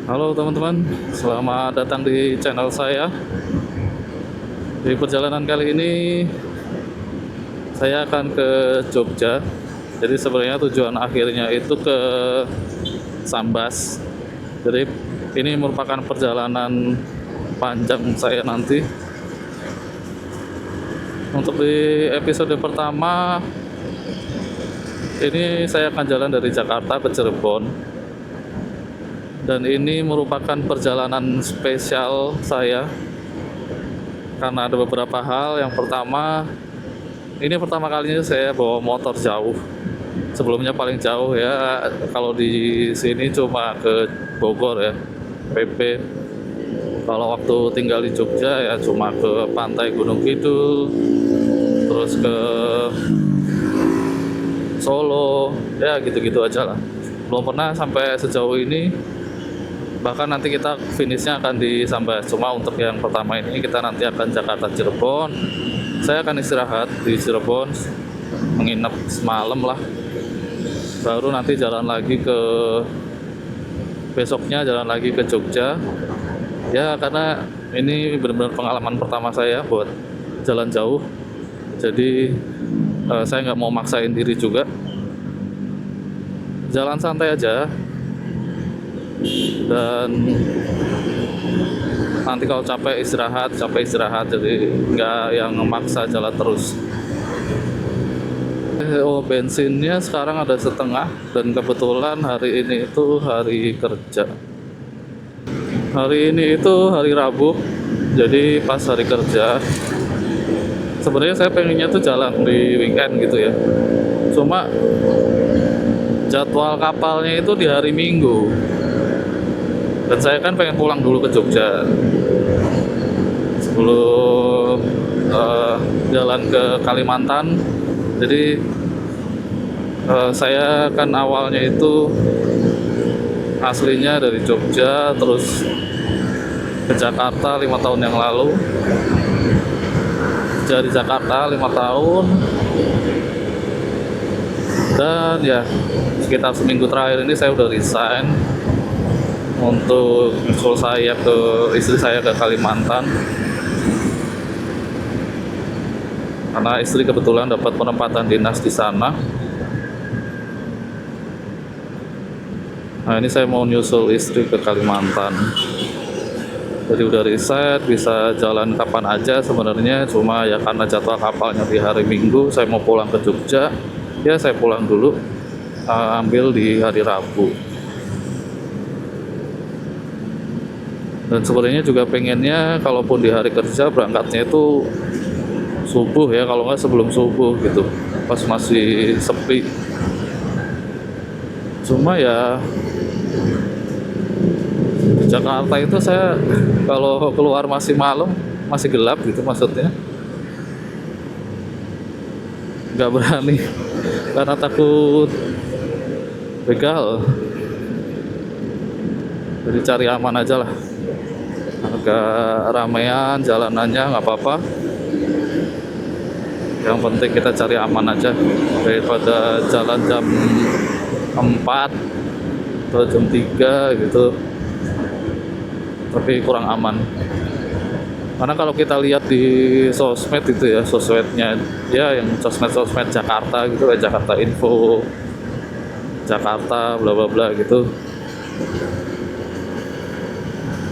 Halo teman-teman, selamat datang di channel saya. Di perjalanan kali ini saya akan ke Jogja. Jadi sebenarnya tujuan akhirnya itu ke Sambas. Jadi ini merupakan perjalanan panjang saya nanti. Untuk di episode pertama ini saya akan jalan dari Jakarta ke Cirebon. Dan ini merupakan perjalanan spesial saya karena ada beberapa hal. Yang pertama, ini pertama kalinya saya bawa motor jauh. Sebelumnya paling jauh ya kalau di sini cuma ke Bogor ya, PP. Kalau waktu tinggal di Jogja ya cuma ke pantai Gunung Kidul, terus ke Solo, ya gitu-gitu aja lah. Belum pernah sampai sejauh ini. Bahkan nanti kita finishnya akan di Sambas. Cuma untuk yang pertama ini kita nanti akan Jakarta Cirebon. Saya akan istirahat di Cirebon, menginap semalam lah. Baru nanti jalan lagi ke besoknya jalan lagi ke Jogja. Ya karena ini benar-benar pengalaman pertama saya buat jalan jauh. Jadi saya nggak mau maksain diri juga. Jalan santai aja. Dan nanti kalau capek istirahat, jadi nggak yang memaksa jalan terus. Bensinnya sekarang ada setengah, dan kebetulan hari ini itu hari kerja. Hari ini itu hari Rabu, jadi pas hari kerja. Sebenarnya saya pengennya tuh jalan di weekend gitu ya. Cuma jadwal kapalnya itu di hari Minggu. Dan saya kan pengen pulang dulu ke Jogja sebelum jalan ke Kalimantan. Jadi saya kan awalnya itu aslinya dari Jogja terus ke Jakarta 5 tahun yang lalu. Jadi Jakarta 5 tahun, dan ya sekitar seminggu terakhir ini saya udah resign untuk nyusul istri saya ke Kalimantan, karena istri kebetulan dapat penempatan dinas di sana. Nah ini saya mau nyusul istri ke Kalimantan. Jadi udah resign, bisa jalan kapan aja sebenarnya. Cuma ya karena jadwal kapalnya di hari Minggu, saya mau pulang ke Jogja. Ya saya pulang dulu, ambil di hari Rabu. Dan sebenarnya juga pengennya kalaupun di hari kerja berangkatnya itu subuh ya, kalau nggak sebelum subuh gitu, pas masih sepi. Cuma ya di Jakarta itu saya kalau keluar masih malam, masih gelap gitu, maksudnya nggak berani karena takut begal. Jadi cari aman aja lah, agak ramean jalanannya nggak apa-apa, yang penting kita cari aman aja daripada jalan jam 4 atau jam 3 gitu, tapi kurang aman. Karena kalau kita lihat di sosmed itu ya, sosmednya ya yang sosmed Jakarta gitu, kayak Jakarta Info, Jakarta bla bla bla gitu,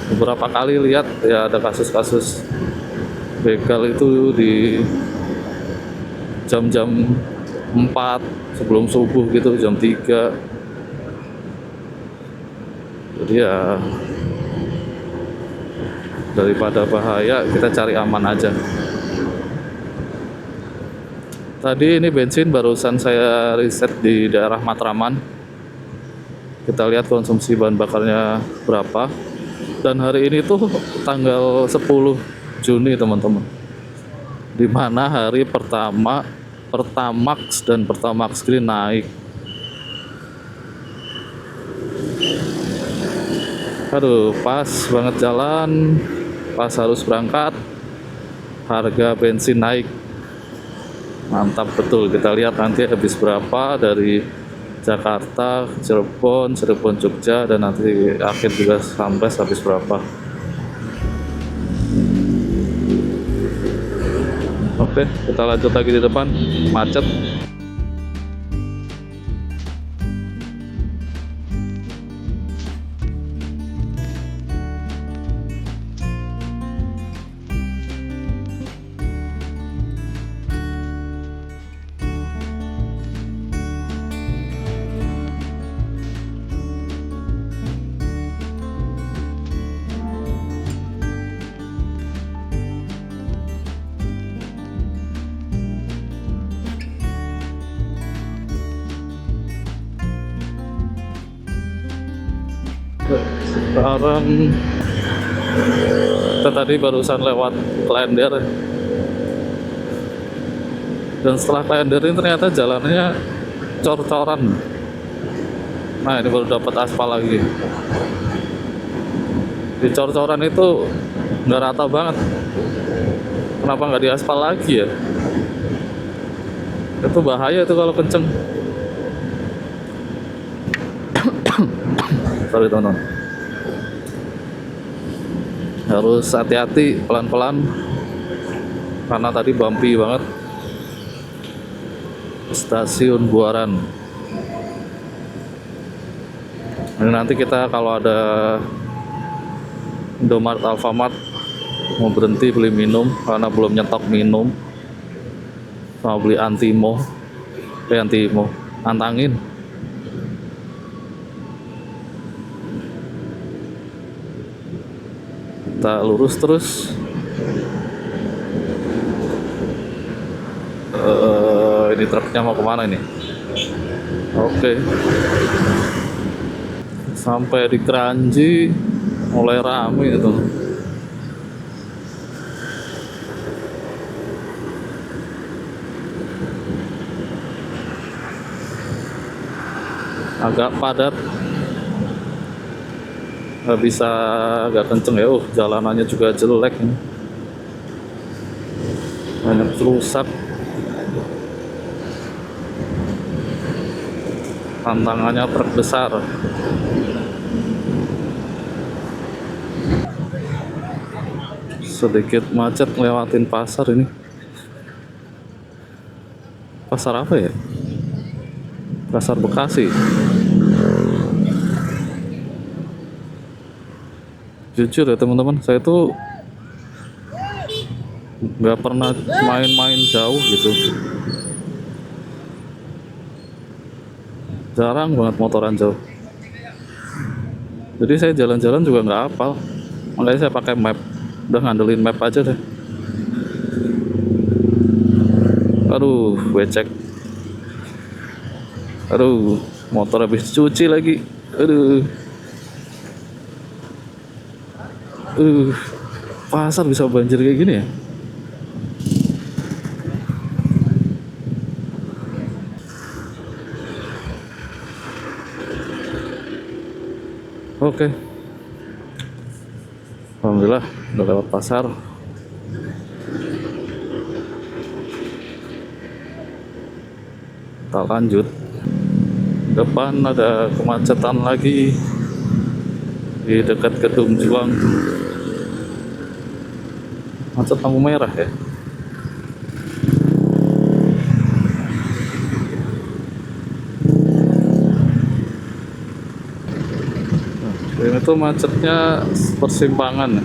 beberapa kali lihat ya ada kasus-kasus begal itu di jam-jam 4 sebelum subuh gitu, jam 3. Jadi ya daripada bahaya, kita cari aman aja. Tadi ini bensin barusan saya riset di daerah Matraman. Kita lihat konsumsi bahan bakarnya berapa. Dan hari ini tuh tanggal 10 Juni teman-teman, dimana hari pertama Pertamax dan Pertamax Green naik. Aduh, pas banget jalan, pas harus berangkat, harga bensin naik. Mantap betul. Kita lihat nanti habis berapa dari Jakarta, Cirebon, Cirebon Jogja, dan nanti akhir juga sampai habis berapa. Oke, kita lanjut lagi di depan, macet. Sekarang kita tadi barusan lewat Klender, dan setelah Klender ini ternyata jalannya cor-coran. Nah, ini baru dapat aspal lagi. Di cor-coran itu nggak rata banget. Kenapa nggak diaspal lagi ya? Itu bahaya itu kalau kenceng. Sorry teman-teman, harus hati-hati, pelan-pelan, karena tadi bumpy banget. Stasiun Buaran. Ini nanti kita kalau ada Indomaret, Alfamart mau berhenti beli minum karena belum nyetok minum, sama beli antimo, antangin. Kita lurus terus. Ini truknya mau kemana ini? Oke. Sampai di Kranji mulai rame itu. Agak padat, nggak bisa agak kenceng ya. Jalanannya juga jelek ini, banyak rusak. Tantangannya truk besar. Sedikit macet ngelewatin pasar ini. Pasar apa ya? Pasar Bekasi. Jujur ya teman-teman, saya tuh nggak pernah main-main jauh gitu. Jarang banget motoran jauh. Jadi saya jalan-jalan juga nggak hafal. Makanya saya pakai map. Udah ngandelin map aja deh. Aduh, becek. Aduh, motor habis cuci lagi. Aduh. Pasar bisa banjir kayak gini ya? Oke. Alhamdulillah udah lewat pasar. Kita lanjut. Depan ada kemacetan lagi di dekat Gedung Juang. Macet lampu merah ya. Ini tuh macetnya persimpangan.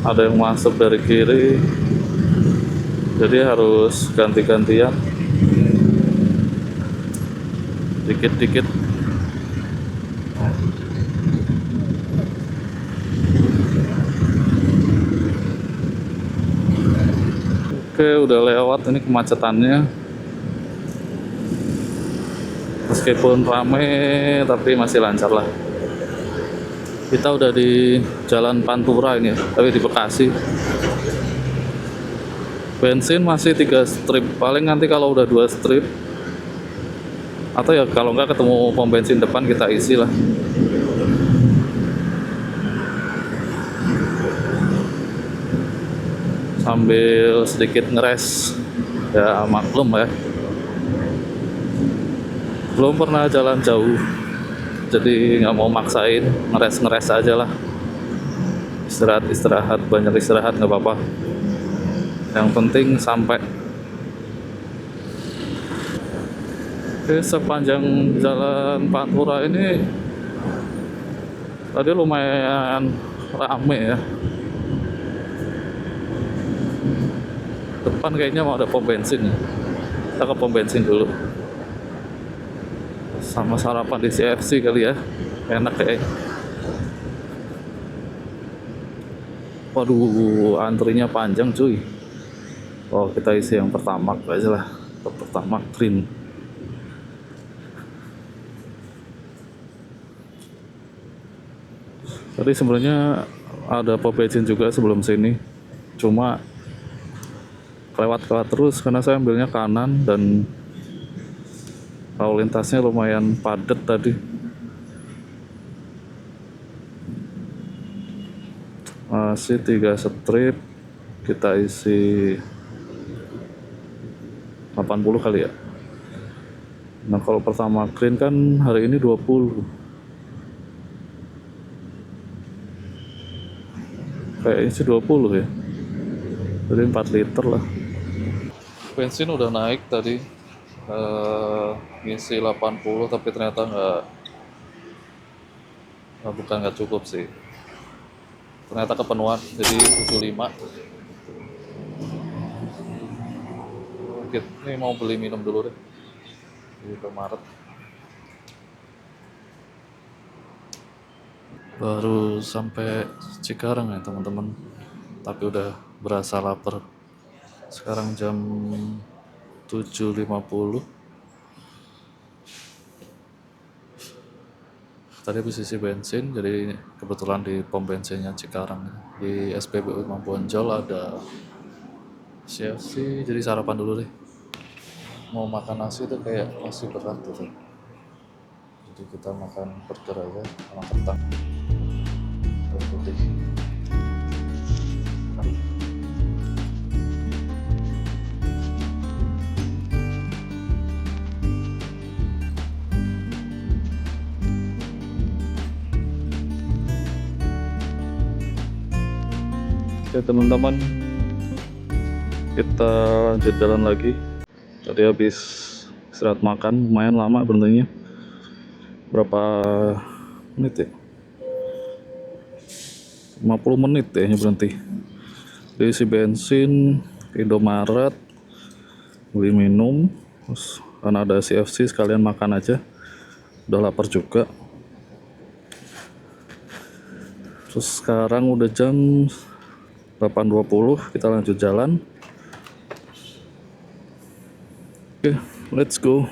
Ada yang masuk dari kiri, jadi harus ganti-gantian. Dikit-dikit. Oke, udah lewat ini kemacetannya. Meskipun rame, tapi masih lancar lah. Kita udah di Jalan Pantura ini, tapi di Bekasi. Bensin masih 3 strip, paling nanti kalau udah 2 strip, atau ya kalau nggak ketemu pom bensin depan kita isi lah. Sambil sedikit ngeres, ya maklum ya. Belum pernah jalan jauh, jadi nggak mau maksain, ngeres aja lah. Istirahat, banyak istirahat nggak apa-apa, yang penting sampai. Oke, sepanjang jalan Pantura ini tadi lumayan rame ya. Depan kayaknya mau ada pom bensin ya. Kita ke pom bensin dulu. Sama sarapan di CFC kali ya. Enak kayaknya. Waduh, antrinya panjang cuy. Oh, kita isi yang pertama aja lah. Pertama green. Tadi sebenarnya ada pom bensin juga sebelum sini. Cuma lewat terus karena saya ambilnya kanan dan lalu lintasnya lumayan padat tadi. Masih 3 strip, kita isi 80 kali ya. Nah kalau pertama green kan hari ini 20. Kayaknya sih 20 ya. Jadi 4 liter lah. Bensin udah naik tadi, ngisi 80 tapi ternyata nggak cukup sih. Ternyata kepenuhan, jadi 75. Ini mau beli minum dulu deh di Indomaret. Baru sampai Cikarang ya teman-teman, tapi udah berasa lapar. Sekarang jam 7.50. Tadi habis isi bensin, jadi kebetulan di pom bensinnya Cikarang. Di SPBU Bonjol ada CFC, jadi sarapan dulu deh. Mau makan nasi tuh kayak masih berat gitu. Jadi kita makan burger aja sama kentang dan putih. Oke teman-teman, kita lanjut jalan lagi. Tadi habis istirahat makan, lumayan lama berhentinya. Berapa menit ya? 50 menit ya berhenti. Diisi bensin, Indomaret, beli minum, terus karena ada CFC sekalian makan aja. Udah lapar juga. Terus sekarang udah jam 8.20, kita lanjut jalan. Oke, let's go.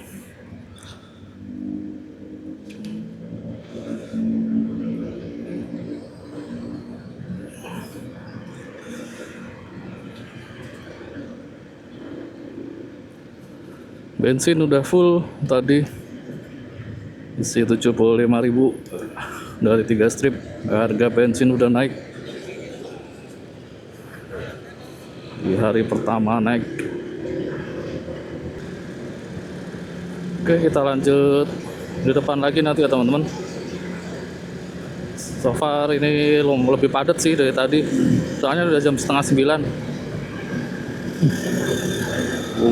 Bensin udah full tadi, isi 75.000 dari 3 strip. Harga bensin udah naik di hari pertama naik. Oke, kita lanjut di depan lagi nanti ya teman-teman. So far ini lebih padat sih dari tadi, soalnya udah jam 8:30.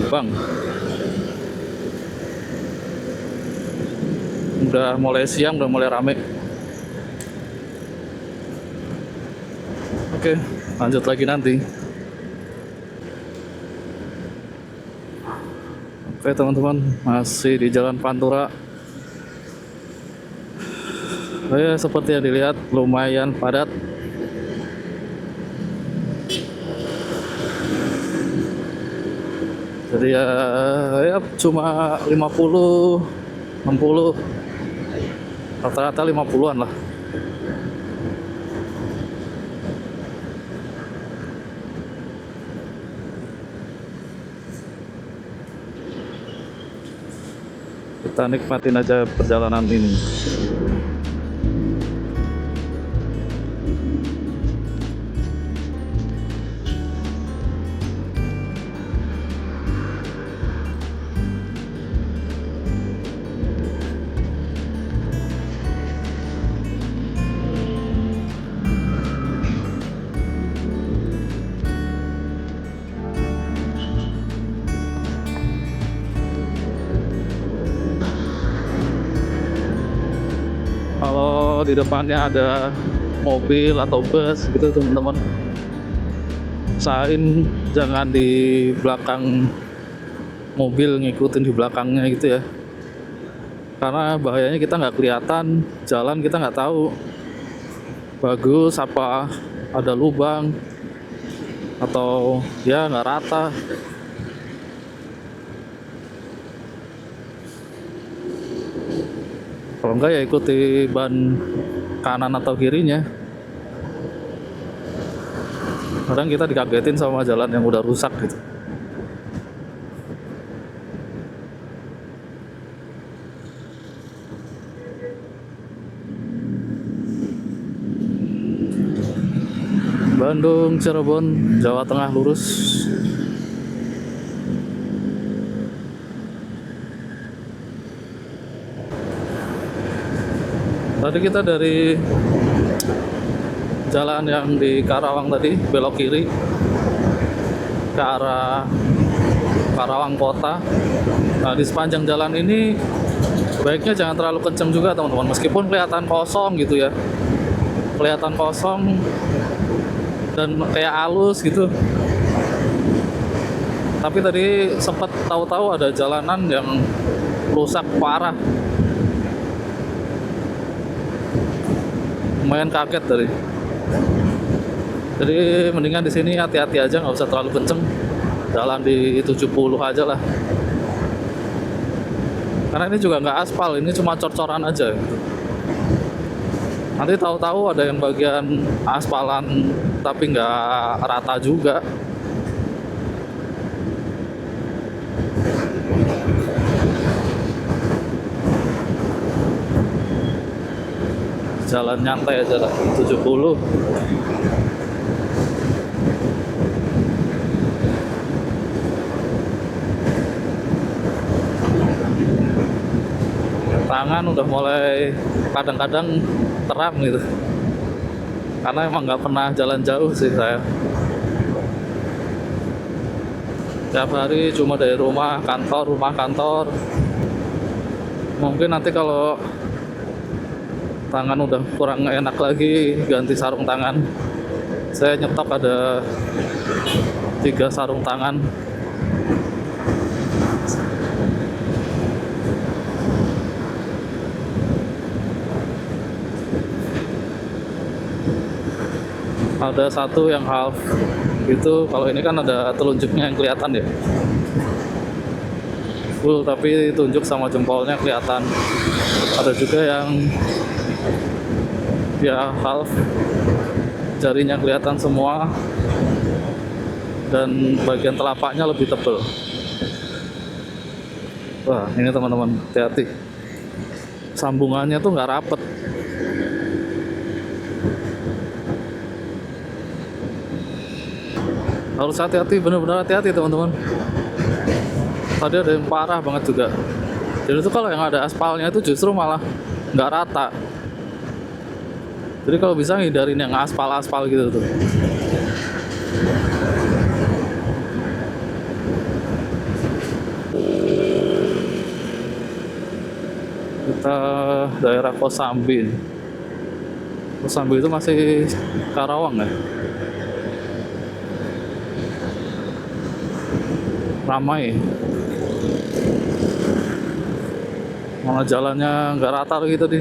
Bang, udah mulai siang, udah mulai rame. Oke, lanjut lagi nanti. Oke teman-teman, masih di Jalan Pantura. Seperti yang dilihat lumayan padat. Jadi ya cuma 50, 60, rata-rata 50-an lah. Kita nikmatin aja perjalanan ini. kalau di depannya ada mobil atau bus gitu teman-teman, usahain jangan di belakang mobil ngikutin di belakangnya gitu ya, karena bahayanya kita nggak kelihatan jalan, kita nggak tahu bagus apa ada lubang atau ya nggak rata. Kalau enggak ya ikuti ban kanan atau kirinya. Kadang kita dikagetin sama jalan yang udah rusak gitu. Bandung, Cirebon, Jawa Tengah lurus. Tadi kita dari jalan yang di Karawang tadi belok kiri ke arah Karawang Kota. Nah, di sepanjang jalan ini baiknya jangan terlalu kenceng juga teman-teman, meskipun kelihatan kosong gitu ya, kelihatan kosong dan kayak halus gitu, tapi tadi sempat tahu-tahu ada jalanan yang rusak parah. Lumayan kaget tadi. Jadi mendingan di sini hati-hati aja, nggak usah terlalu kenceng. Jalan di 70 aja lah. Karena ini juga nggak aspal, ini cuma cor-coran aja gitu. Nanti tahu-tahu ada yang bagian aspalan tapi nggak rata juga. Jalan nyantai aja lah, 70. Tangan udah mulai kadang-kadang teram gitu, karena emang nggak pernah jalan jauh sih saya. Tiap hari cuma dari rumah kantor. Mungkin nanti kalau tangan udah kurang enak lagi ganti sarung tangan. Saya nyetok ada 3 sarung tangan. Ada satu yang half gitu, kalau ini kan ada telunjuknya yang kelihatan ya, full tapi tunjuk sama jempolnya kelihatan. Ada juga yang ya half, jarinya kelihatan semua dan bagian telapaknya lebih tebal. Wah, ini teman-teman, hati-hati, sambungannya tuh nggak rapet. Harus hati-hati, bener-bener hati-hati teman-teman. Tadi ada yang parah banget juga. Jadi itu kalau yang ada aspalnya itu justru malah nggak rata. Jadi kalau bisa hindarin yang aspal-aspal gitu tuh. Kita daerah Kosambi. Kosambi itu masih Karawang ya. Ramai. Mana jalannya nggak rata gitu tadi.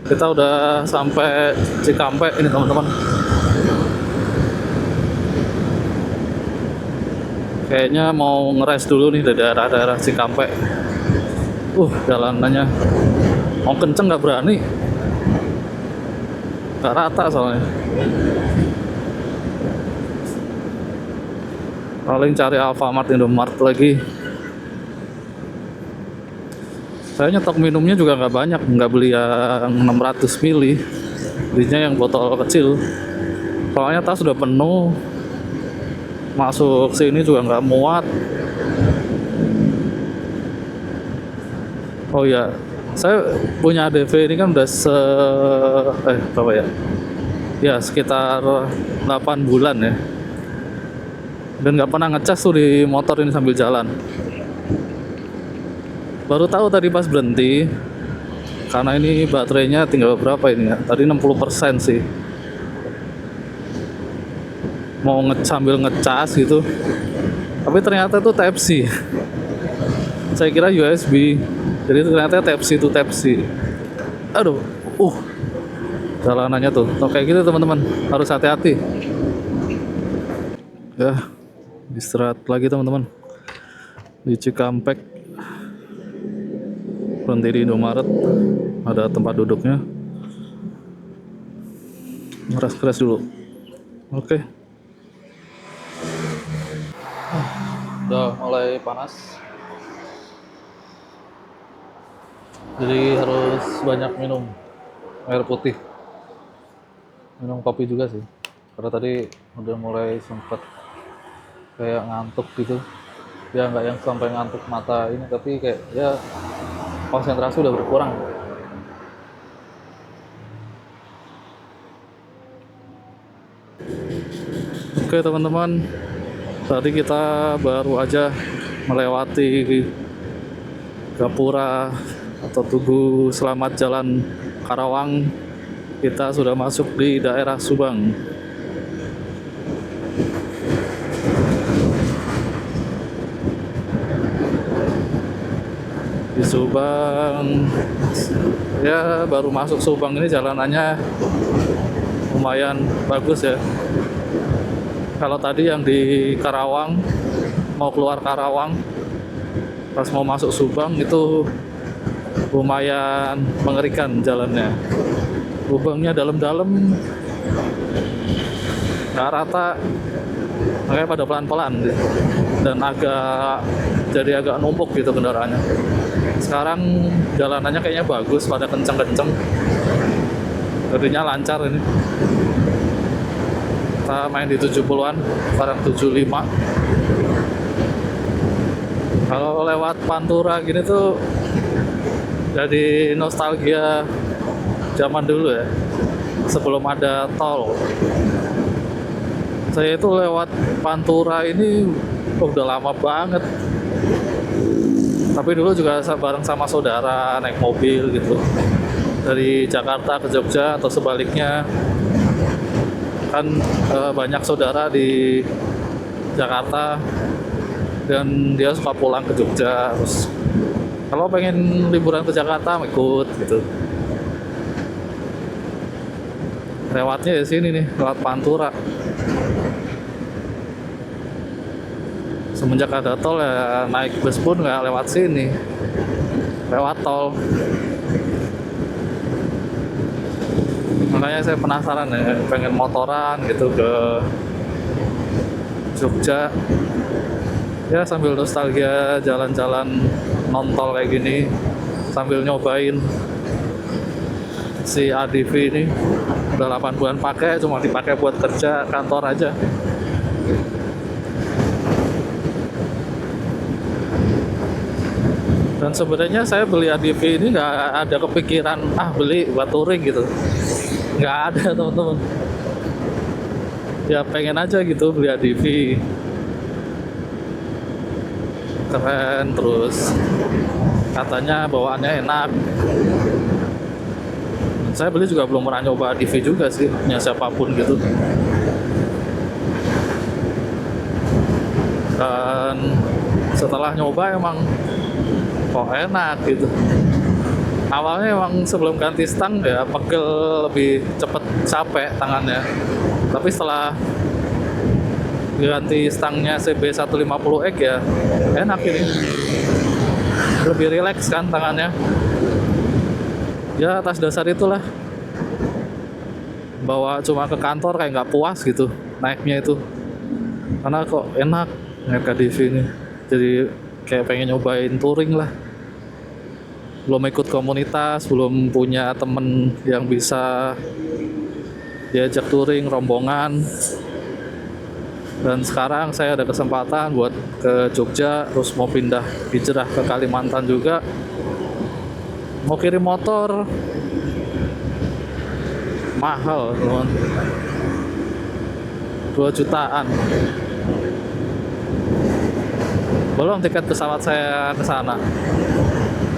Kita udah sampai Cikampek ini teman-teman. Kayaknya mau ngeres dulu nih di daerah-daerah Cikampek. Jalanannya mau kenceng nggak berani. Nggak rata soalnya. Paling cari Alfamart, Indomart lagi. Saya nyetok minumnya juga nggak banyak, nggak beli yang 600 ml, belinya yang botol kecil. Soalnya tas sudah penuh, masuk sini juga nggak muat. Oh ya, saya punya ADV ini kan udah berapa ya? Ya sekitar 8 bulan ya. Dan nggak pernah ngecas tuh di motor ini sambil jalan. Baru tahu tadi pas berhenti, karena ini baterainya tinggal berapa ini ya? Tadi 60% sih. Mau sambil ngecas gitu, tapi ternyata itu Type C. Saya kira USB, jadi ternyata Type C itu Type C. Aduh, jalanannya tuh kayak gitu teman-teman, harus hati-hati. Ya, istirahat lagi teman-teman di Cikampek, berhenti di Indomaret, ada tempat duduknya. Ngeres-ngeres dulu. Oke. Udah mulai panas, jadi harus banyak minum air putih, minum kopi juga sih, karena tadi udah mulai sempet kayak ngantuk gitu ya, nggak yang sampai ngantuk mata ini, tapi kayak ya konsentrasi udah berkurang. Oke teman-teman, tadi kita baru aja melewati Gapura atau Tugu Selamat Jalan Karawang. Kita sudah masuk di daerah Subang. Di Subang, ya baru masuk Subang ini jalanannya lumayan bagus ya. Kalau tadi yang di Karawang, mau keluar Karawang, pas mau masuk Subang itu lumayan mengerikan jalannya. Lubangnya dalam-dalam, nggak rata, makanya pada pelan-pelan dan jadi agak numpuk gitu kendaraannya. Sekarang jalanannya kayaknya bagus, pada kenceng-kenceng, jadinya lancar ini. Kita main di 70-an, sekarang 75. Kalau lewat Pantura gini tuh jadi nostalgia zaman dulu ya, sebelum ada tol. Saya itu lewat Pantura ini udah lama banget, tapi dulu juga bareng sama saudara naik mobil gitu dari Jakarta ke Jogja atau sebaliknya. Kan banyak saudara di Jakarta dan dia suka pulang ke Jogja, terus kalau pengen liburan ke Jakarta ikut gitu. Lewatnya di sini nih, lewat Pantura. Semenjak ada tol ya, naik bus pun nggak lewat sini, lewat tol. Makanya saya penasaran ya, pengen motoran gitu ke Jogja ya, sambil nostalgia jalan-jalan non-tol kayak gini, sambil nyobain si ADV ini. Udah 8 bulan pakai, cuma dipakai buat kerja kantor aja. Dan sebenarnya saya beli ADV ini nggak ada kepikiran beli buat touring gitu, nggak ada teman-teman. Ya pengen aja gitu beli ADV, keren, terus katanya bawaannya enak. Saya beli juga belum pernah nyoba ADV juga sih, punya siapapun gitu. Dan setelah nyoba emang kok enak gitu. Awalnya emang sebelum ganti stang ya pegel, lebih cepet capek tangannya, tapi setelah ganti stangnya CB150X ya enak ini, lebih rileks kan tangannya. Ya atas dasar itulah, bawa cuma ke kantor kayak nggak puas gitu naiknya itu, karena kok enak naik ADV ini. Jadi kayak pengen nyobain touring lah. Belum ikut komunitas, belum punya temen yang bisa diajak touring rombongan. Dan sekarang saya ada kesempatan buat ke Jogja, terus mau pindah hijrah ke Kalimantan juga. Mau kirim motor mahal teman, 2 jutaan. Belum tiket pesawat saya ke sana.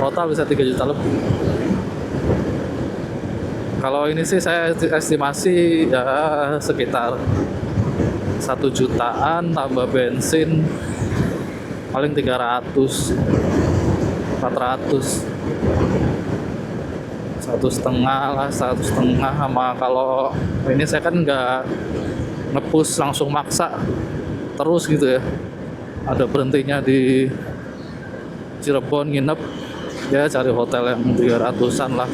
total bisa 3 juta lebih. Kalau ini sih saya estimasi ya sekitar 1 jutaan tambah bensin paling 300 400, 1,5 lah, 1,5. Sama kalau ini saya kan nggak ngepush langsung maksa terus gitu ya, ada berhentinya di Cirebon nginep ya, cari hotel yang 300-an lah.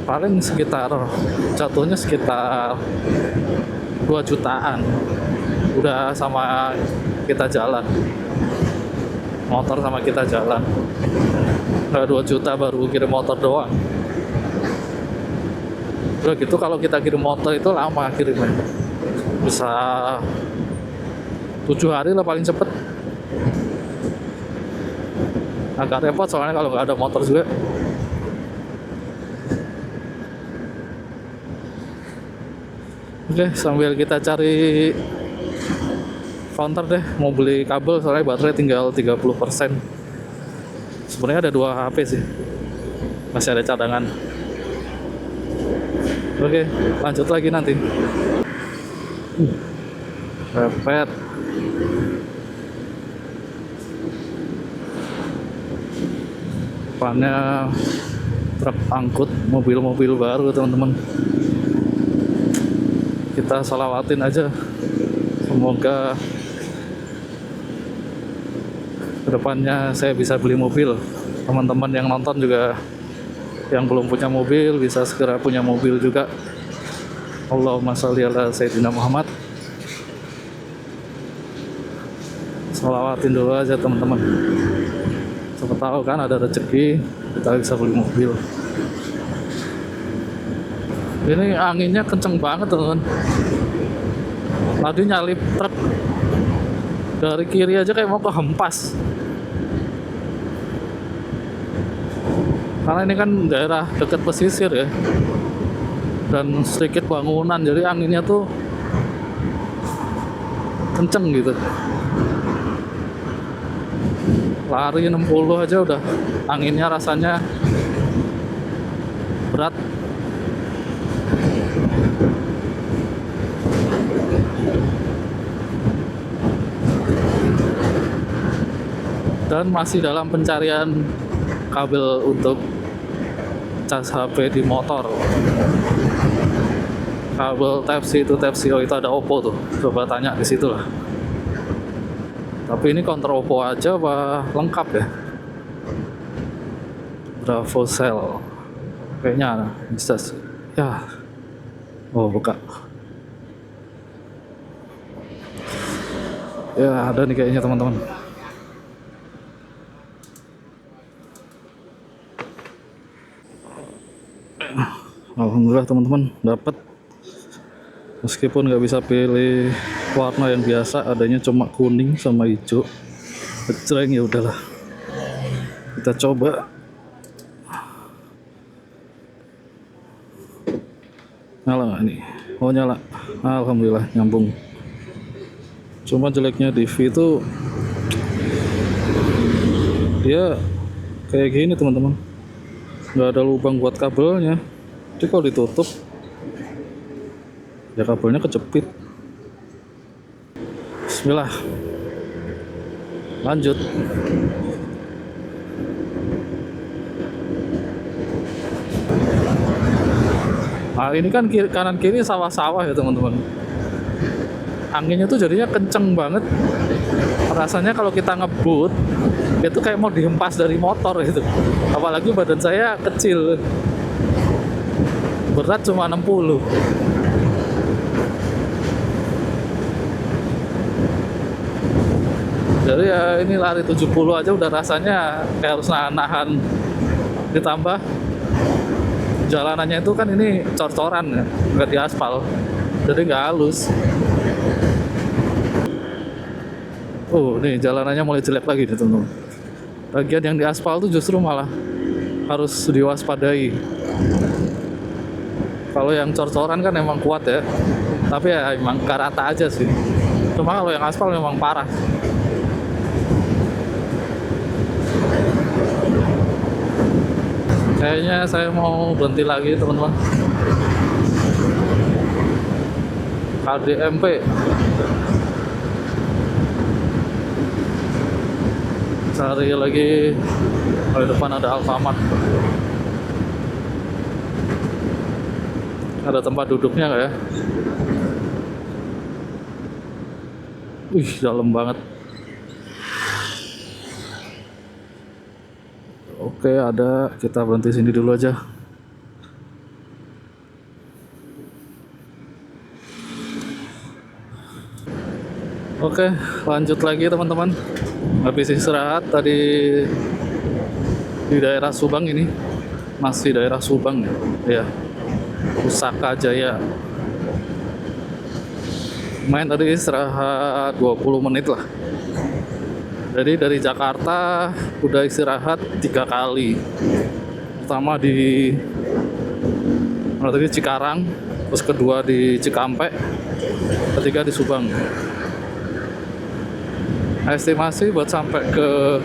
Paling sekitar jatuhnya sekitar 2 jutaan udah sama kita jalan, motor sama kita jalan. Udah 2 juta baru kirim motor doang. Udah gitu kalau kita kirim motor itu lama kirimnya, bisa 7 hari lah paling cepet. Agak repot soalnya kalau nggak ada motor juga. Oke, sambil kita cari counter deh, mau beli kabel soalnya baterai tinggal 30%. Sebenarnya ada 2 HP sih, masih ada cadangan. Oke, lanjut lagi nanti. Repet. Depannya truk angkut mobil-mobil baru teman-teman. Kita salawatin aja, semoga kedepannya saya bisa beli mobil. Teman-teman yang nonton juga yang belum punya mobil bisa segera punya mobil juga. Allahumma sholli ala sayyidina Muhammad. Salawatin dulu aja teman-teman, siapa tahu kan ada rezeki kita bisa beli mobil. Ini anginnya kenceng banget teman-teman. Tadi nyalip truk dari kiri aja kayak mau kehempas. Karena ini kan daerah dekat pesisir ya, dan sedikit bangunan, jadi anginnya tuh kenceng gitu. Lari 60 aja udah anginnya rasanya berat. Dan masih dalam pencarian kabel untuk cas HP di motor. Kabel Type-C to Type-C, itu ada Oppo tuh, coba tanya di situ lah. Tapi ini counter Oppo aja apa lengkap ya? Bravo Cell kayaknya bisa sih ya. Oh buka ya, ada nih kayaknya teman-teman. Alhamdulillah teman-teman dapat, meskipun nggak bisa pilih warna yang biasa, adanya cuma kuning sama hijau kecreng. Ya udahlah, kita coba. Nyala nggak nih? Oh nyala, alhamdulillah nyambung. Cuma jeleknya DV itu dia kayak gini teman-teman, nggak ada lubang buat kabelnya. Jadi kalau ditutup ya kabelnya kejepit. Bismillah, lanjut. Nah ini kan kanan kiri sawah-sawah ya teman-teman. Anginnya tuh jadinya kenceng banget. Rasanya kalau kita ngebut itu kayak mau dihempas dari motor gitu. Apalagi badan saya kecil, berat cuma 60. Jadi ya ini lari 70 aja udah rasanya kayak harus nahan. Ditambah jalanannya itu kan ini cor-coran ya, nggak di aspal, jadi nggak halus. Nih jalanannya mulai jelek lagi nih teman-teman. Bagian yang di aspal tuh justru malah harus diwaspadai. Kalau yang cor-coran kan emang kuat ya, tapi ya emang gak rata aja sih. Cuma kalau yang aspal memang parah. Kayaknya saya mau berhenti lagi teman-teman. KDMP. Cari lagi. Oh, di depan ada Alfamart. Ada tempat duduknya nggak ya? Wih, dalam banget. Oke, ada. Kita berhenti sini dulu aja. Oke, lanjut lagi teman-teman. Habis istirahat tadi di daerah Subang ini. Masih daerah Subang ya. Pusaka Jaya. Main tadi istirahat 20 menit lah. Jadi dari Jakarta udah istirahat 3 kali. Pertama di Cikarang, terus kedua di Cikampek, ketiga di Subang. Estimasi buat sampai ke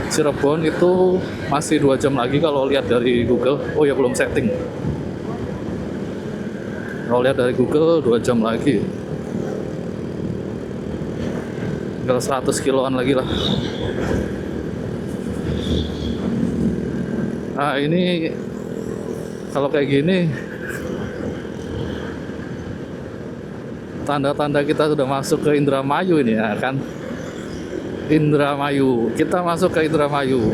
Cirebon itu masih 2 jam lagi kalau lihat dari Google. Oh ya, belum setting. Kalau lihat dari Google 2 jam lagi. Tinggal 100 kiloan lagi lah. Nah ini kalau kayak gini tanda-tanda kita sudah masuk ke Indramayu ini ya kan. Indramayu, kita masuk ke Indramayu.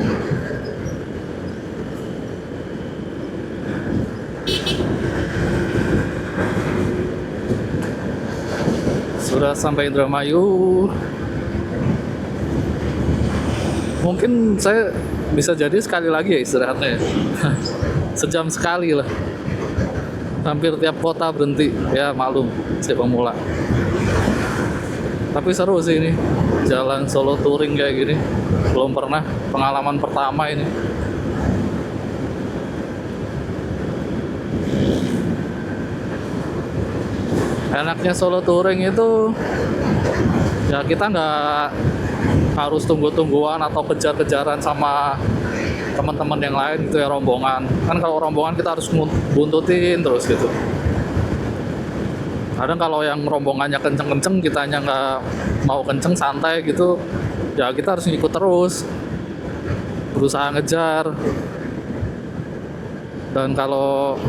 Sudah sampai Indramayu. Mungkin saya bisa jadi sekali lagi ya istirahatnya ya. Sejam sekali lah. Hampir tiap kota berhenti. Ya maklum, saya pemula. Tapi seru sih ini. Jalan solo touring kayak gini. Belum pernah, pengalaman pertama ini. Enaknya solo touring itu ya kita nggak harus tunggu-tungguan atau kejar-kejaran sama teman-teman yang lain gitu ya, rombongan. Kan kalau rombongan kita harus buntutin terus gitu. Kadang kalau yang rombongannya kenceng-kenceng, kitanya nggak mau kenceng, santai gitu, ya kita harus ngikut terus, berusaha ngejar. Dan kalau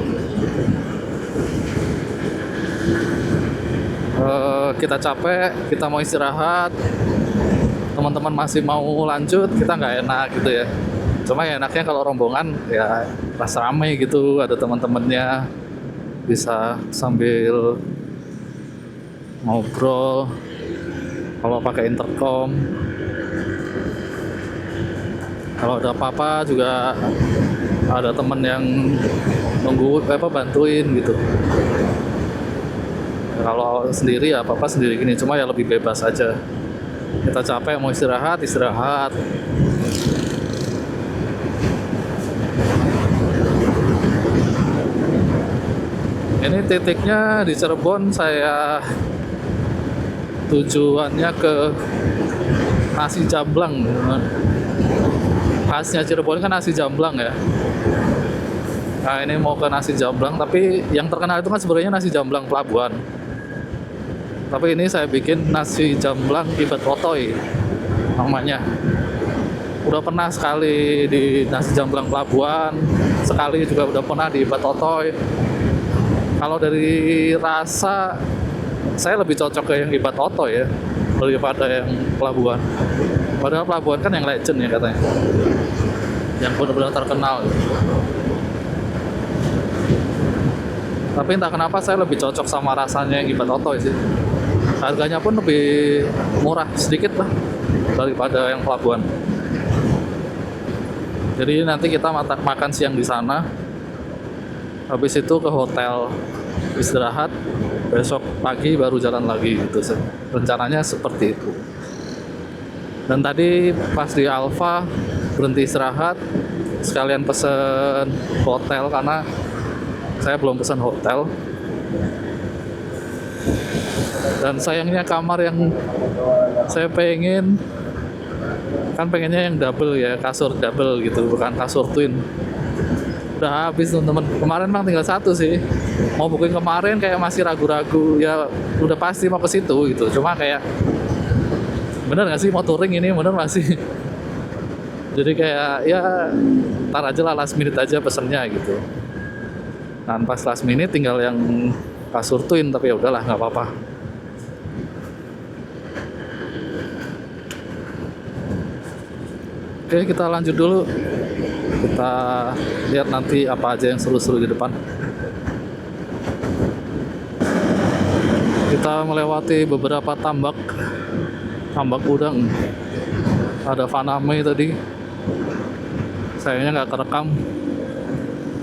kita capek, kita mau istirahat, teman-teman masih mau lanjut, kita nggak enak gitu ya. Cuma ya enaknya kalau rombongan ya pas rame gitu, ada teman-temannya, bisa sambil ngobrol, kalau pakai intercom. Kalau ada apa-apa juga ada temen yang nunggu bantuin gitu. Kalau sendiri ya apa-apa sendiri gini, cuma ya lebih bebas aja. Kita capek mau istirahat. Ini titiknya di Cirebon, saya tujuannya ke Nasi Jamblang. Khasnya Cirebon kan nasi jamblang ya. Nah ini mau ke Nasi Jamblang, tapi yang terkenal itu kan sebenarnya nasi jamblang pelabuhan. Tapi ini saya bikin Nasi Jamblang Ibat Otoy namanya. Udah pernah sekali di Nasi Jamblang Pelabuhan, sekali juga udah pernah di Ibat Otoy. Kalau dari rasa, saya lebih cocok ke yang Ibat Otoy ya, daripada yang Pelabuhan. Padahal Pelabuhan kan yang legend ya katanya, yang benar-benar terkenal. Tapi entah kenapa saya lebih cocok sama rasanya yang Ibat Otoy sih. Harganya pun lebih murah sedikit lah daripada yang Pelabuhan. Jadi nanti kita makan siang di sana, habis itu ke hotel istirahat, besok pagi baru jalan lagi gitu. Rencananya seperti itu. Dan tadi pas di Alfa berhenti istirahat, sekalian pesen hotel karena saya belum pesan hotel. Dan sayangnya kamar yang saya pengen Kan pengennya yang double ya, kasur double gitu, bukan kasur twin. Udah habis teman-teman. Kemarin Bang tinggal satu sih. Mau booking kemarin kayak masih ragu-ragu, ya udah pasti mau ke situ gitu. Cuma kayak bener nggak sih mau touring ini, bener nggak sih? Jadi kayak ya ntar aja lah, last minute aja pesennya gitu. Nah pas last minute tinggal yang kasur twin, tapi ya udahlah nggak apa-apa. Oke, kita lanjut dulu. Kita lihat nanti apa aja yang seru-seru di depan. Kita melewati beberapa tambak udang. Ada Faname tadi. Sayangnya nggak kerekam.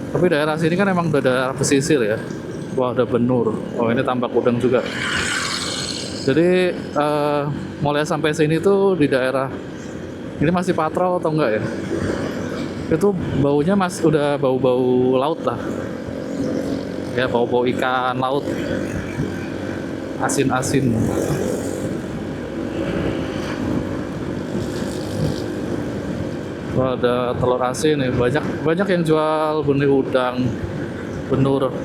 Tapi daerah sini kan emang udah daerah pesisir ya. Wah, ada benur. Oh, ini tambak udang juga. Jadi mulai sampai sini tuh di daerah ini masih patrol atau enggak ya? Itu baunya udah bau-bau laut lah. Ya bau-bau ikan laut. Asin-asin. Wah, ada telur asin nih. Banyak yang jual benih udang, benur.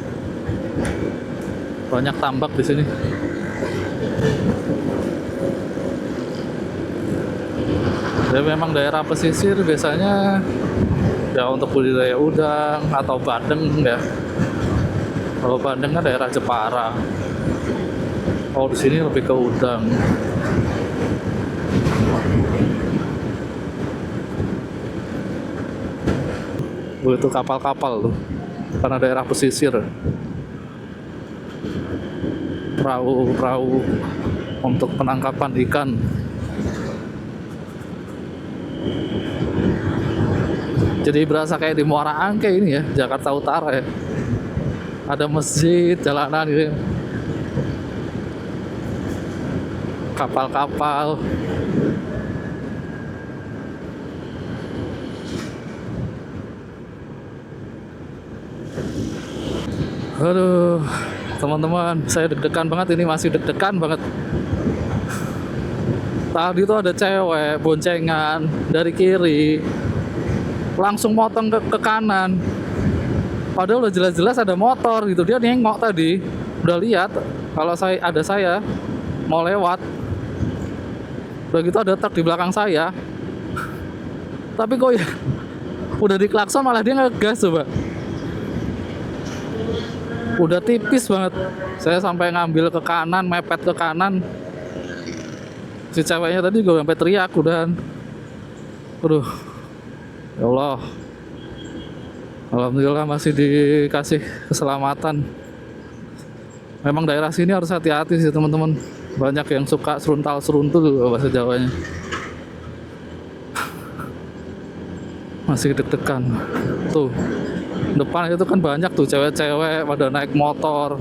Banyak tambak di sini. Ya memang daerah pesisir biasanya ya untuk budidaya udang atau bandeng ya. Kalau bandeng kan daerah Jepara. Oh, di sini lebih ke udang. Itu kapal-kapal tuh, karena daerah pesisir. Perahu-perahu untuk penangkapan ikan. Jadi berasa kayak di Muara Angke ini ya, Jakarta Utara ya. Ada masjid, jalanan gitu. Kapal-kapal. Aduh, teman-teman, saya deg-degan banget ini, masih deg-degan banget. Tadi tuh ada cewek boncengan dari kiri, langsung motong ke kanan. Padahal udah jelas-jelas ada motor gitu. Dia nengok tadi, udah lihat kalau saya mau lewat. Udah gitu ada truk di belakang saya. Tapi kok ya udah diklakson malah dia ngegas coba. Udah tipis banget. Saya sampai ngambil ke kanan, mepet ke kanan. Si ceweknya tadi gue sampai teriak udahan. Aduh. Ya Allah. Alhamdulillah masih dikasih keselamatan. Memang daerah sini harus hati-hati sih teman-teman. Banyak yang suka seruntal-seruntul bahasa Jawanya. Masih deg-degan. Tuh. Depan itu kan banyak tuh cewek-cewek pada naik motor.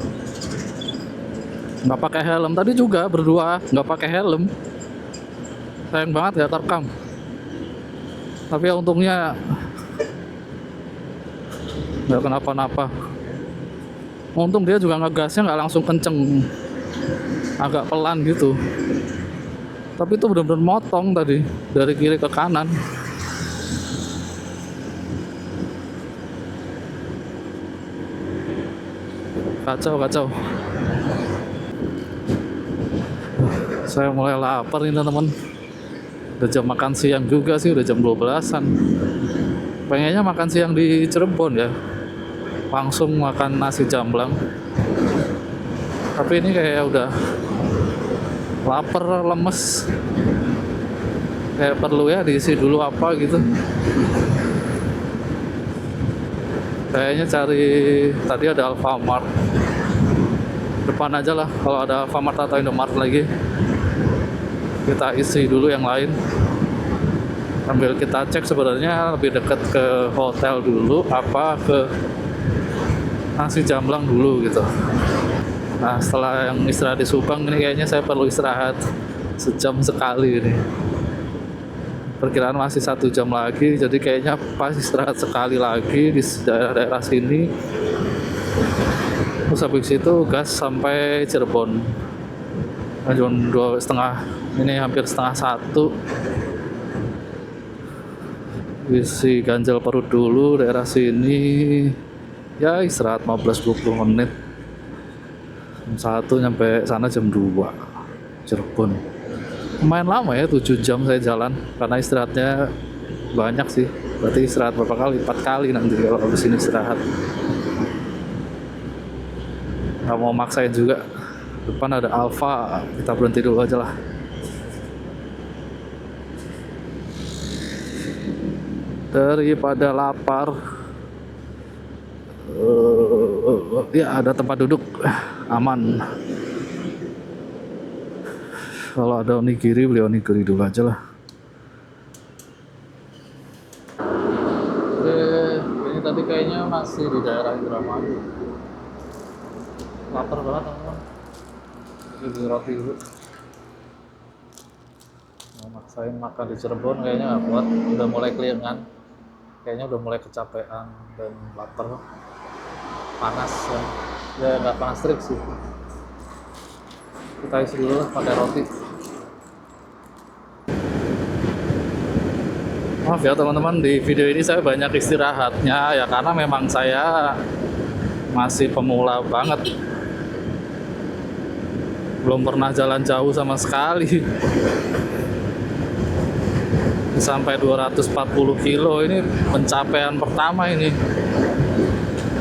Nggak pakai helm. Tadi juga berdua nggak pakai helm. Sayang banget gak terekam. Tapi ya untungnya nggak kenapa-napa. Untung dia juga ngegasnya nggak langsung kenceng, agak pelan gitu. Tapi itu benar-benar motong tadi dari kiri ke kanan. Kacau. Saya mulai lapar ini teman-teman. Udah jam makan siang juga sih, udah jam 12-an. Pengennya makan siang di Cirebon ya, langsung makan nasi jamblang. Tapi ini kayak udah lapar, lemes, kayak perlu ya diisi dulu apa gitu. Kayaknya cari, tadi ada Alfamart depan aja lah. Kalau ada Alfamart atau Indomaret lagi, kita isi dulu yang lain. Sambil kita cek sebenarnya lebih dekat ke hotel dulu apa ke nasi jamblang dulu gitu. Nah setelah yang istirahat di Subang ini kayaknya saya perlu istirahat sejam sekali ini. Perkiraan masih 1 jam lagi, jadi kayaknya pas istirahat sekali lagi di daerah-daerah sini. Terus habis itu gas sampai Cirebon. Jam 2:30, ini hampir setengah 1. isi ganjal perut dulu daerah sini, ya istirahat 15-20 menit. Jam 1 nyampe sana jam 2 Cirebon. Lumayan lama ya, 7 jam saya jalan karena istirahatnya banyak sih. Berarti istirahat berapa kali? 4 kali nanti kalau habis ini istirahat. Nggak mau maksain juga. Depan ada Alfa, kita berhenti dulu aja lah. Daripada lapar, ya ada tempat duduk aman. Kalau ada onigiri, beli onigiri dulu aja lah. Oke, ini tadi kayaknya masih di daerah Indramayu. Lapar banget teman-teman. Jadi beli roti dulu. Mau maksain makan di Cirebon kayaknya nggak kuat. Udah mulai keliengan. Kayaknya udah mulai kecapean dan lapar. Panas ya. Ya nggak panas terik sih. Kita isi dulu lah pakai roti. Maaf ya teman-teman, di video ini saya banyak istirahatnya ya karena memang saya masih pemula banget. Belum pernah jalan jauh sama sekali. Sampai 240 kilo ini pencapaian pertama ini.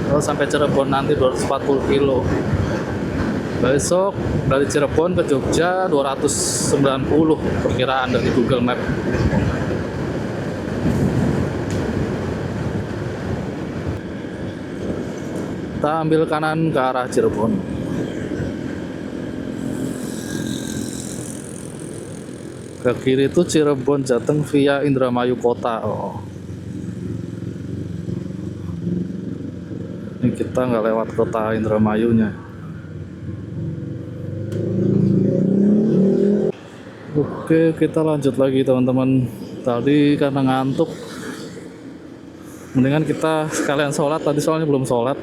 Kalau sampai Cirebon nanti 240 kilo. Besok dari Cirebon ke Jogja 290 perkiraan dari Google Map. Kita ambil kanan ke arah Cirebon. Ke kiri itu Cirebon Jateng via Indramayu Kota. Oh. Ini kita nggak lewat kota Indramayunya. Oke, kita lanjut lagi teman-teman. Tadi karena ngantuk, mendingan kita sekalian sholat. Tadi soalnya belum sholat.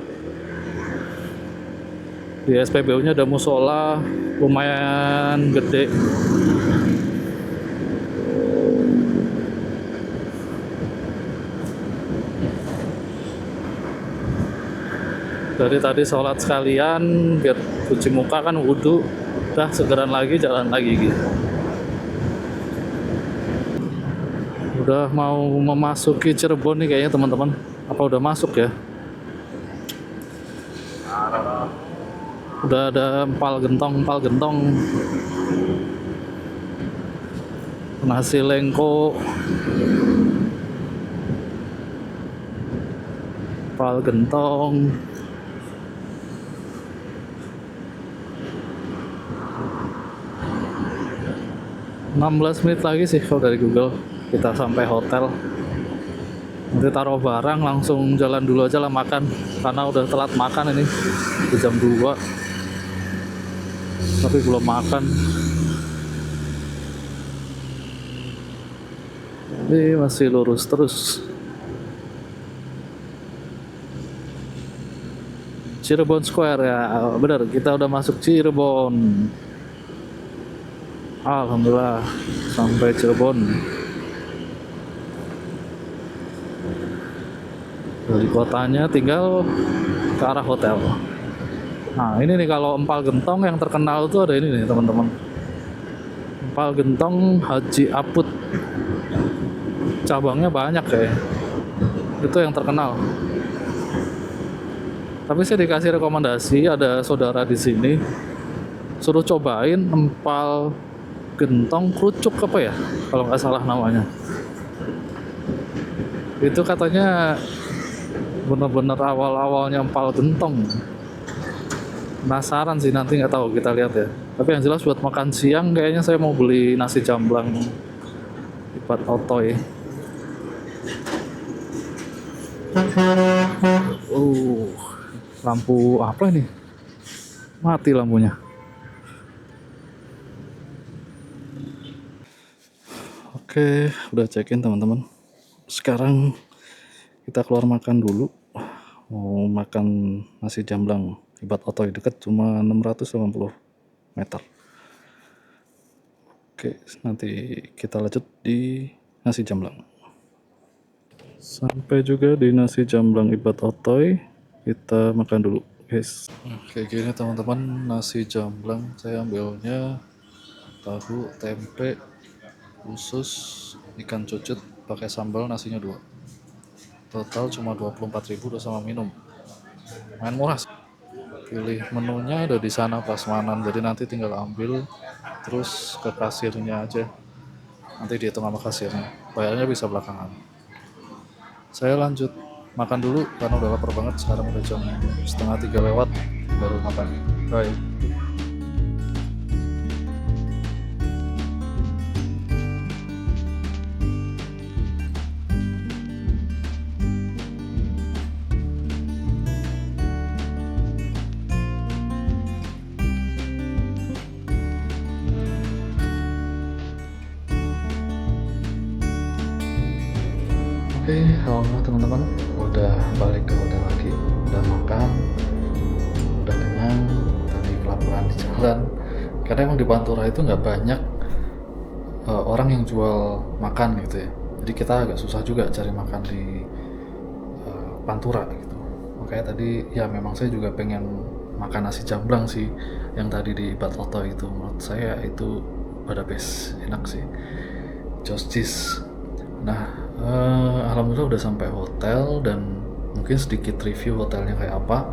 Di SPBU-nya ada musola lumayan gede. Dari tadi sholat sekalian biar cuci muka kan wudhu, udah segeran lagi jalan lagi gitu. Udah mau memasuki Cirebon nih kayaknya teman-teman. Apa udah masuk ya? Udah ada empal gentong, nasi lengko, empal gentong. 16 menit lagi sih kalau dari Google kita sampai hotel. Nanti taruh barang langsung jalan dulu aja lah makan karena udah telat makan ini di jam 2 tapi belum makan. Ini masih lurus terus. Cirebon Square ya, benar kita udah masuk Cirebon. Alhamdulillah sampai Cirebon. Dari kotanya tinggal ke arah hotel. Nah ini nih kalau empal gentong yang terkenal tuh ada ini nih teman-teman. Empal gentong Haji Aput. Cabangnya banyak kayak. Itu yang terkenal. Tapi saya dikasih rekomendasi ada saudara di sini suruh cobain empal gentong kerucuk apa ya kalau nggak salah namanya. Itu katanya bener-bener awal-awalnya empal gentong. Penasaran sih, nanti nggak tahu, kita lihat ya. Tapi yang jelas buat makan siang kayaknya saya mau beli nasi jamblang lipat otoy. Lampu apa ini? Mati lampunya. Oke, udah check-in teman-teman. Sekarang kita keluar makan dulu. Mau makan nasi jamblang lipat otoy, deket cuma 680 meter. Oke, nanti kita lanjut di nasi jamblang. Sampai juga di nasi jamblang Ibat Otoy. Kita makan dulu, guys. Kayak gini teman-teman, nasi jamblang saya ambilnya tahu, tempe, usus, ikan cucut, pakai sambal, nasinya 2. Total cuma 24.000 udah sama minum. Main murah sih. Pilih menunya ada di sana prasmanan, jadi nanti tinggal ambil terus ke kasirnya aja. Nanti dihitung sama kasirnya. Bayarnya bisa belakangan. Saya lanjut makan dulu karena udah lapar banget. Sekarang udah jam 2:30 lewat baru makan. Bye. Oke, alhamdulillah teman-teman udah balik ke hotel lagi, udah makan, udah kenyang, tadi kelaparan di jalan. Karena emang di Pantura itu nggak banyak orang yang jual makan gitu ya. Jadi kita agak susah juga cari makan di Pantura gitu. Makanya tadi ya memang saya juga pengen makan nasi jamblang sih yang tadi di Ibat Oto itu. Menurut saya itu pada best, enak sih. Jostis. Nah, alhamdulillah udah sampai hotel dan mungkin sedikit review hotelnya kayak apa.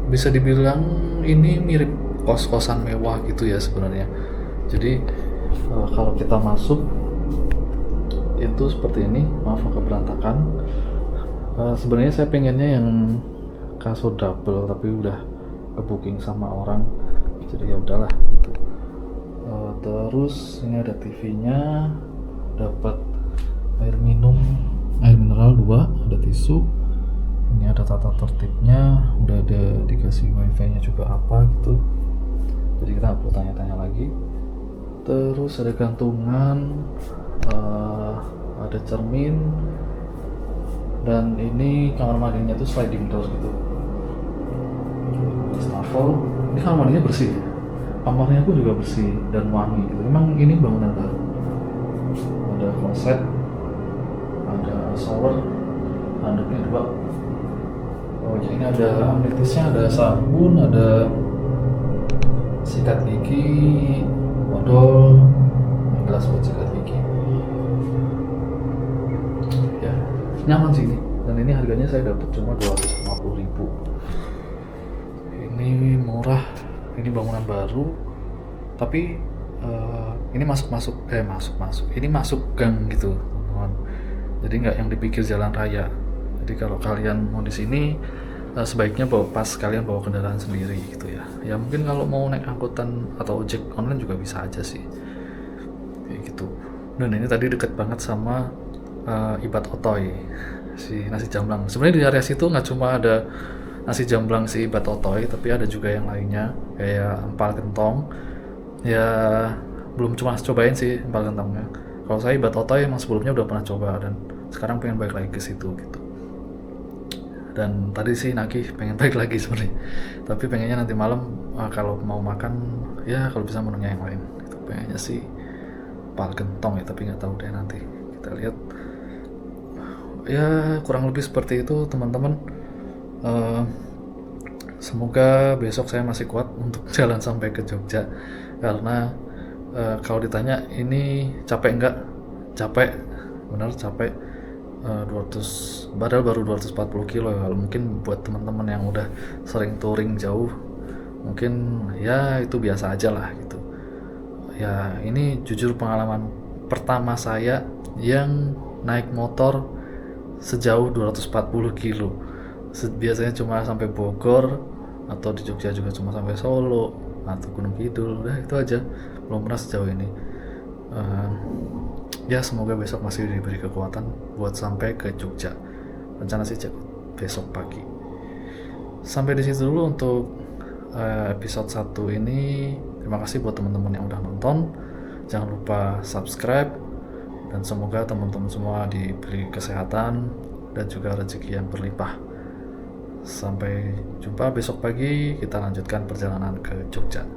Bisa dibilang ini mirip kos-kosan mewah gitu ya sebenarnya. Jadi kalau kita masuk itu seperti ini, maaf agak berantakan. Sebenarnya saya pengennya yang kasur double tapi udah ke booking sama orang, jadi ya udahlah gitu. Terus ini ada TV-nya, dapat air minum, air mineral 2, ada tisu, ini ada tata tertibnya, udah ada dikasih wifi nya juga apa gitu, jadi kita nggak perlu tanya-tanya lagi. Terus ada gantungan, ada cermin, dan ini kamar mandinya tuh sliding door gitu. Wastafel, ini kamar mandinya bersih, kamarnya pun juga bersih dan wangi gitu. Memang ini bangunan baru. Ada kloset, ada shower, handuknya 2. Oh ya, ini ada amenitisnya, ada sabun, ada sikat gigi, odol, gelas buat sikat gigi. Ya, nyaman sih ini. Dan ini harganya saya dapat cuma 250.000. Ini murah, ini bangunan baru, tapi ini masuk ini masuk gang gitu teman-teman, jadi nggak yang di pinggir jalan raya. Jadi kalau kalian mau di sini sebaiknya kalian bawa kendaraan sendiri gitu ya. Ya mungkin kalau mau naik angkutan atau ojek online juga bisa aja sih kayak gitu. Dan ini tadi deket banget sama Ibat Otoy, si nasi jamblang. Sebenarnya di area situ nggak cuma ada nasi jamblang si Ibat Otoy, tapi ada juga yang lainnya kayak empal gentong. Ya belum cuma cobain sih empal gentongnya. Kalau saya Ibat Otoy emang sebelumnya udah pernah coba dan sekarang pengen balik lagi ke situ gitu. Dan tadi sih nagih pengen balik lagi sebenarnya, tapi pengennya nanti malam kalau mau makan ya kalau bisa menunya yang lain gitu. Pengennya sih empal gentong ya, tapi nggak tahu deh, nanti kita lihat. Ya kurang lebih seperti itu teman-teman. Semoga besok saya masih kuat untuk jalan sampai ke Jogja, karena kalau ditanya ini capek enggak? Capek, benar capek. 200, padahal baru 240 kilo ya. Kalau mungkin buat teman-teman yang udah sering touring jauh, mungkin ya itu biasa aja lah gitu. Ya ini jujur pengalaman pertama saya yang naik motor sejauh 240 kilo. Biasanya cuma sampai Bogor, atau di Jogja juga cuma sampai Solo atau Gunung Kidul, udah itu aja, belum pernah sejauh ini. Ya semoga besok masih diberi kekuatan buat sampai ke Jogja. Rencana sih besok pagi. Sampai di situ dulu untuk episode 1 ini. Terima kasih buat teman-teman yang udah nonton. Jangan lupa subscribe, dan semoga teman-teman semua diberi kesehatan dan juga rezeki yang berlimpah. Sampai jumpa besok pagi, kita lanjutkan perjalanan ke Jogja.